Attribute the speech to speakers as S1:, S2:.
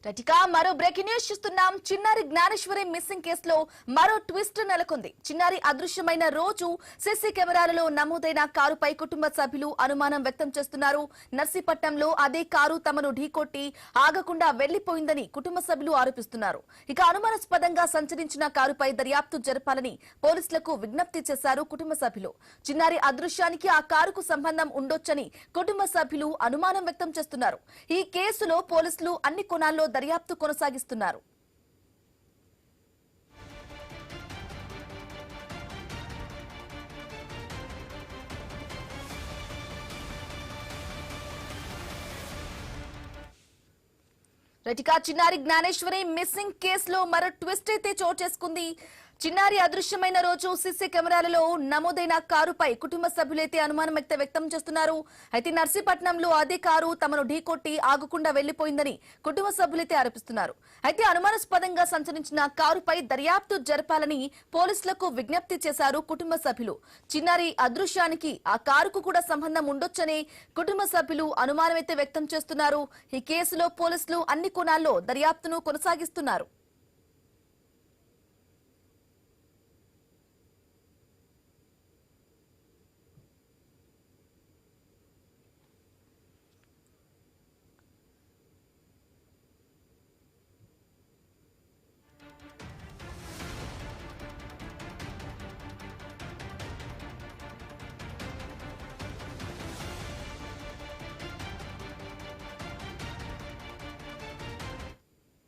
S1: గట్టిగా మరో breaking news చూస్తున్నాం. చిన్నారి జ్ఞానేశ్వరి మిస్సింగ్ కేసులో మరో ట్విస్ట్ నెలకొంది. చిన్నారి అదృశ్యమైన రోజు సీసీ కెమెరాలలో నమోదైన కారుపై కుటుంబ సభ్యులు అనుమానం వ్యక్తం చేస్తున్నారు. నర్సీపట్నంలో అదే కారు తమను ఢీకొట్టి ఆగకుండా వెళ్లిపోయిందని కుటుంబ సభ్యులు ఆరోపిస్తున్నారు. ఇక అనుమానాస్పదంగా సంచరించిన కారుపై దర్యాప్తు జరపాలని పోలీసులకు విజ్ఞప్తి చేశారు కుటుంబ సభ్యులు. చిన్నారి అదృశ్యానికి ఆ కారుకు సంబంధం ఉండొచ్చని కుటుంబ సభ్యులు అనుమానం వ్యక్తం చేస్తున్నారు. ఈ కేసులో పోలీసులు అన్ని కోణాల్లో దర్యాప్తు కొనసాగిస్తున్నారు. చిన్నారి జ్ఞానేశ్వరి మిస్సింగ్ కేసులో మరో ట్విస్ట్ అయితే చోటు చేసుకుంది. చిన్నారి అదృశ్యమైన రోజు సీసీ కెమెరాలలో నమోదైన కారుపై కుటుంబ సభ్యులైతే అనుమానం వ్యక్తం చేస్తున్నారు. అయితే నర్సీపట్నంలో అదే కారు తమను ఢీకొట్టి ఆగకుండా వెళ్లిపోయిందని కుటుంబ సభ్యులైతే ఆరోపిస్తున్నారు. అయితే అనుమానాస్పదంగా సంచరించిన కారుపై దర్యాప్తు జరపాలని పోలీసులకు విజ్ఞప్తి చేశారు కుటుంబ సభ్యులు. చిన్నారి అదృశ్యానికి ఆ కారుకు కూడా సంబంధం ఉండొచ్చని కుటుంబ సభ్యులు అనుమానం వ్యక్తం చేస్తున్నారు. ఈ కేసులో పోలీసులు అన్ని కోణాల్లో దర్యాప్తును కొనసాగిస్తున్నారు.